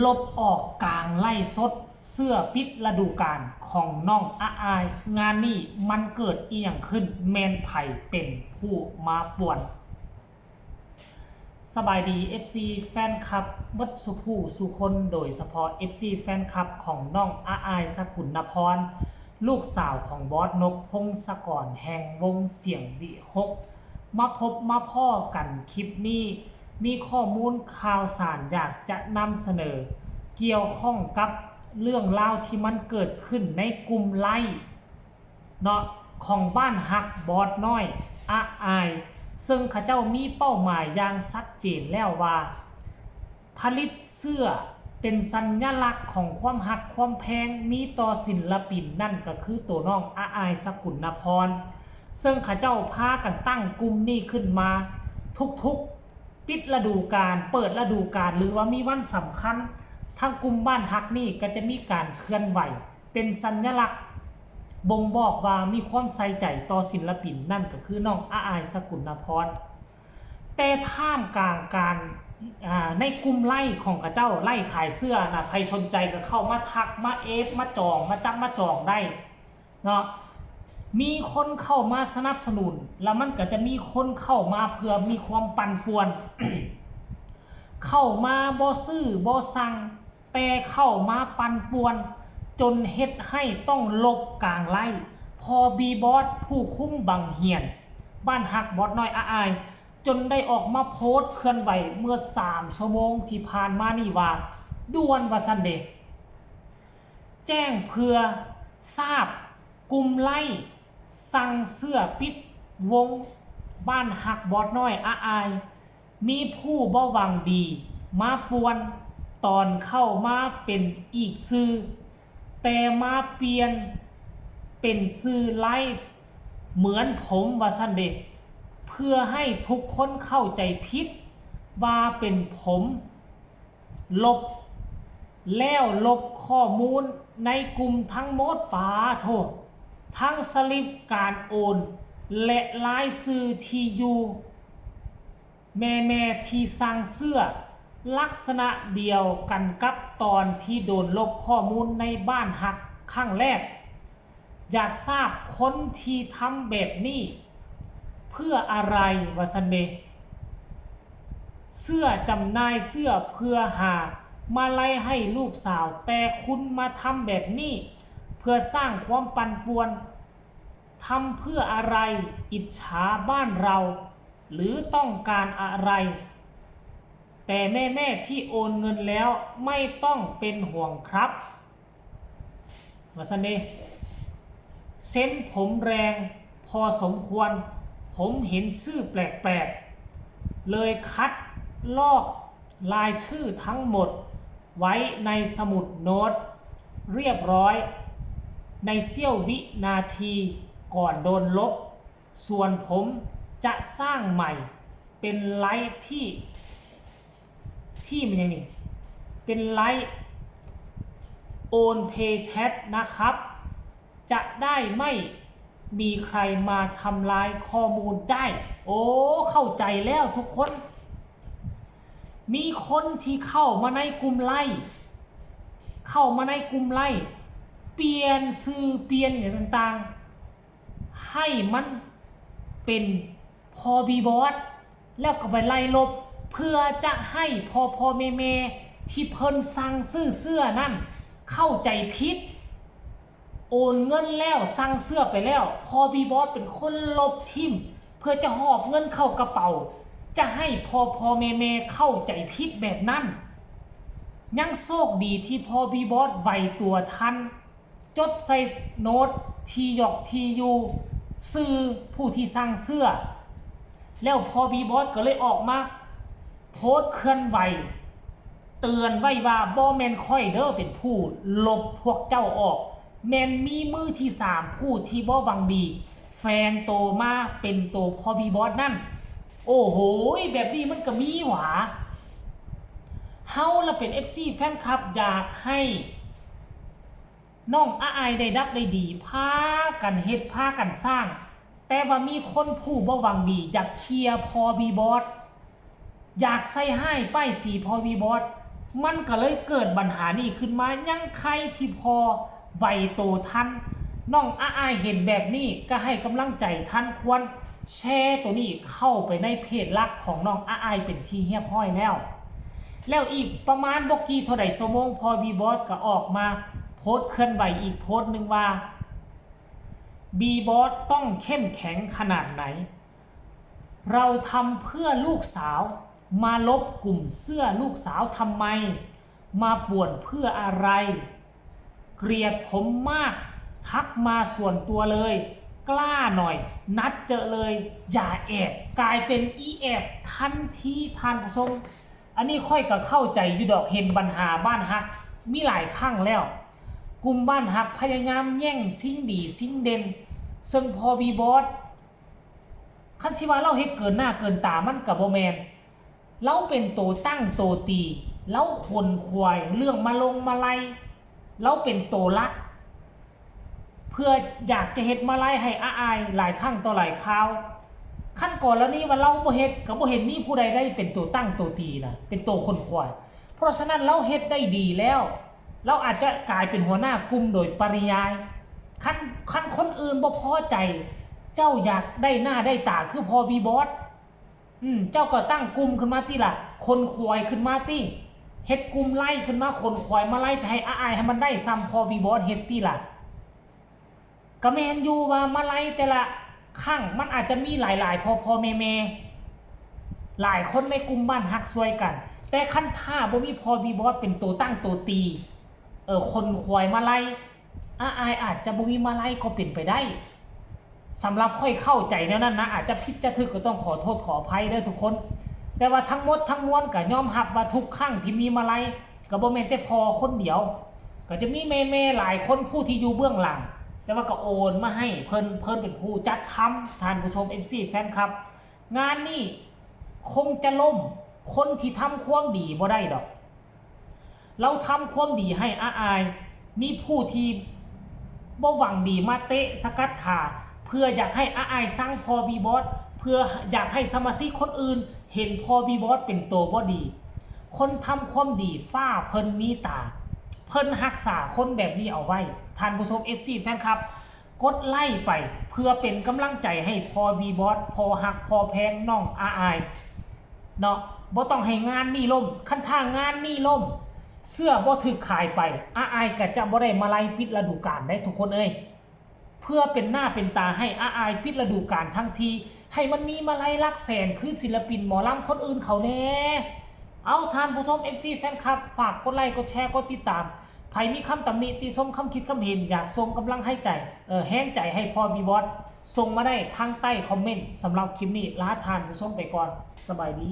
ลบออกกลางไล่สดเสื้อปิดฤดูกาลของน้องอาอายงานนี้มันเกิดอีหยังขึ้นแมนไผ่เป็นผู้มาป่วนสบายดี FC แฟนคลับมดสุผู้สุคนโดยเฉพาะ FC แฟนคลับของน้องอาอายสกุลพรลูกสาวของบอสนกพงศกรแห่งวงเสียงวิหกมาพบมาพ่อกันคลิปนี้มีข้อมูลข่าวสารอยากจะนำเสนอเกี่ยวข้องกับเรื่องราวที่มันเกิดขึ้นในกลุ่มไล่เนาะของบ้านฮักบอสน้อยอาอายซึ่งเขาเจ้ามีเป้าหมายอย่างชัดเจนแล้วว่าผลิตเสื้อเป็นสัญลักษณ์ของความฮักความแพงมีต่อศิลปินนั่นก็คือตัวน้องอาอายสกุลพรซึ่งเขาเจ้าพากันตั้งกลุ่มนี้ขึ้นมาทุกๆปิดฤดูกาลเปิดฤดูกาลหรือว่ามีวันสำคัญทางกลุ่มบ้านฮักนี่ก็จะมีการเคลื่อนไหวเป็นสัญลักษณ์บ่งบอกว่ามีความใส่ใจต่อศิลปินนั่นก็คือน้องอาอายสกุลพรแต่ท่ามกลางการในกลุ่มไล่ของกระเจ้าไล่ขายเสื้อนะใครสนใจก็เข้ามาทักมาเอฟมาจองมาจับมาจองได้เนาะมีคนเข้ามาสนับสนุนแล้วมันก็จะมีคนเข้ามาเพื่อมีความปั่นป่วน เข้ามาบ่ซื้อบ่สั่งแต่เข้ามาปั่นป่วนจนเฮ็ดให้ต้องลบกลางไล่พอบีบอสผู้คุ้มบังเหียนบ้านฮักบอสน้อยอาอายจนได้ออกมาโพสต์เคลื่อนไหวเมื่อ3 ชั่วโมงที่ผ่านมานี่ว่าด่วนว่าซันเดย์แจ้งเพื่อทราบกลุ่มไล่สั่งเสื้อปิดวงบ้านฮักบอสน้อยอาอายมีผู้บ่หวังดีมาป่วนตอนเข้ามาเป็นอีกซื้อแต่มาเปลี่ยนเป็นซื้อไลฟ์เหมือนผมว่าซันเดย์เพื่อให้ทุกคนเข้าใจผิดว่าเป็นผมลบแล้วลบข้อมูลในกลุ่มทั้งหมดปาโทษทั้งสลิปการโอนและลายซื้อที่อยู่แม่ที่สั่งเสื้อลักษณะเดียวกันกับตอนที่โดนลบข้อมูลในบ้านหักครั้งแรกอยากทราบคนที่ทำแบบนี้เพื่ออะไรวะซันเดย์เสื้อจำหน่ายเสื้อเพื่อหามาไล่ให้ลูกสาวแต่คุณมาทำแบบนี้เพื่อสร้างความปั่นป่วนทำเพื่ออะไรอิจฉาบ้านเราหรือต้องการอะไรแต่แม่ที่โอนเงินแล้วไม่ต้องเป็นห่วงครับวะซันเดย์เส้นผมแรงพอสมควรผมเห็นชื่อแปลกๆเลยคัดลอกลายชื่อทั้งหมดไว้ในสมุดโน้ตเรียบร้อยในเสี้ยววินาทีก่อนโดนลบส่วนผมจะสร้างใหม่เป็นไลฟ์ที่มันยังนี่เป็นไลฟ์โอนเพย์แชทนะครับจะได้ไม่มีใครมาทำลายข้อมูลได้โอ้เข้าใจแล้วทุกคนมีคนที่เข้ามาในกลุ่มไล่เปลี่ยนชื่อเปลี่ยนอย่างต่างๆให้มันเป็นพอบีบอสแล้วก็ไปไล่ลบเพื่อจะให้พ่อแม่ที่เพิ่นสั่งซื้อเสื้อนั่นเข้าใจผิดโอนเงินแล้วสั่งเสื้อไปแล้วพอบีบอสเป็นคนลบทิมเพื่อจะหอบเงินเข้ากระเป๋าจะให้พ่อแม่เข้าใจผิดแบบนั้นยังโชคดีที่พอบีบอสไวตัวทันจดใส่โน้ตที่หยอกที่อยู่ซื้อผู้ที่สั่งเสื้อแล้วพอบีบอสก็เลยออกมาโพสต์เคลื่อนไหวเตือนไว้ว่าบ่แม่นค่อยเด้อเป็นผู้ลบพวกเจ้าออกแม่นมีมือที่3ผู้ที่บ่หวังดีแฟนโตมาเป็นโตพอบีบอสนั่นโอ้โหแบบนี้มันก็มีหว่าเฮาละเป็น FC แฟนคลับอยากให้น้องอาอายได้ดับได้ดีพากันเฮ็ดพากันสร้างแต่ว่ามีคนผู้บ่หวังดีอยากเคลียร์พอบีบอสอยากใส่ให้ป้ายสีพอบีบอส มันก็เลยเกิดปัญหานี้ขึ้นมายังใครที่พอไหวโตทันน้องอายเห็นแบบนี้ก็ให้กำลังใจท่านควรแชร์ตัวนี้เข้าไปในเพจหลักของน้องอายเป็นที่เรียบร้อยแล้วอีกประมาณบกี่เท่าใดชั่วโมงพอบีบอสก็ออกมาโพสต์เคลื่อนไหวอีกโพสต์หนึ่งว่าบีบอสต้องเข้มแข็งขนาดไหนเราทำเพื่อลูกสาวมาลบกลุ่มเสื้อลูกสาวทำไมมาป่วนเพื่ออะไรเกลียดผมมากทักมาส่วนตัวเลยกล้าหน่อยนัดเจอเลยอย่าแอบกลายเป็นอีแอบทันทีทานผู้ชมอันนี้ค่อยก็เข้าใจอยู่ดอกเห็นปัญหาบ้านฮักมีหลายครั้งแล้วกลุ่มบ้านฮักพยายามแย่งสิ่งดีสิ่งเด่นซึ่งพอบีบอสคันสิว่าเราเฮ็ดเกินหน้าเกินตามันก็บ่แม่นเราเป็นโตตั้งโตตีเราคนควายเรื่องมาลงมาไล่เราเป็นโตรักเพื่ออยากจะเฮ็ดมาไล่ให้อายหลายครั้งต่อหลายคราวขั้นก่อนแล้วนี่ว่าเราบ่เฮ็ดก็บ่เห็นมีผู้ใดได้เป็นโตตั้งโตตีนะเป็นโตคนควายเพราะฉะนั้นเราเฮ็ดได้ดีแล้วเราอาจจะกลายเป็นหัวหน้ากลุ่มโดยปริยายคันคนอื่นบ่พอใจเจ้าอยากได้หน้าได้ตาคือพอบีบอสเจ้าก็ตั้งกลุ่มขึ้นมาติล่ะคนควายขึ้นมาติเฮ็ดกลุ่มไล่ขึ้นมาคนควายมาไล่ให้อายให้มันได้ซ้ำพอบีบอสเฮ็ดติล่ะก็แม่นอยู่ว่ามาไล่แต่ละครั้งมันอาจจะมีหลายๆพอแม่หลายคนในกลุ่มบ้านฮักซวยกันแต่คันท่าบ่มีพอบีบอสเป็นตัวตั้งตัวตีคนควายมาไล่อายอาจจะบ่มีมาไล่ก็เป็นไปได้สำหรับค่อยเข้าใจแนวนั้นนะอาจจะผิดจะถูกก็ต้องขอโทษขออภัยด้วยทุกคนแต่ว่าทั้งหมดทั้งมวลก็ยอมรับว่าทุกครั้งที่มีมาไล่ก็บ่แม่นแต่พอคนเดียวก็จะมีแม่หลายคนผู้ที่อยู่เบื้องหลังแต่ว่าก็โอนมาให้เพิ่นเป็นผู้จัดทำท่านผู้ชม FC แฟนคลับงานนี้คงจะล่มคนที่ทำความดีบ่ได้ดอกเราทำความดีให้อายมีผู้ที่บ่หวังดีมาเตะสกัดขาเพื่ออยากให้อายสร้างพอบีบอสเพื่ออยากให้สมาชิกคนอื่นเห็นพอบีบอสเป็นโตบ่ดีคนทำความดีฟ้าเพิ่นมีตาเพิ่นรักษาคนแบบนี้เอาไว้ท่านผู้ชม FC แฟนคลับกดไล่ไปเพื่อเป็นกำลังใจให้พอบีบอสพอหักพอแพงน้องอายเนาะบ่ต้องให้งานนี่ล่มคันทางงานนี่ล่มเสื้อบ่ถูกขายไปอายก็จะบ่ได้มาไล่ปิดฤดูกาลได้ทุกคนเอ้ยเพื่อเป็นหน้าเป็นตาให้อายปิดฤดูกาลทั้งทีให้มันมีมาไล่ลักแสนคือศิลปินหมอลำคนอื่นเขาแน่เอาท่านผู้ชม MC แฟนคลับฝากกดไลค์กดแชร์กดติดตามใครมีคำตำหนิติชมคำคิดคำเห็นอยากส่งกำลังให้ใจแห้งใจให้พอบีบอสส่งมาได้ทางใต้คอมเมนต์สำหรับคลิปนี้ลาท่านผู้ชมไปก่อนสบายดี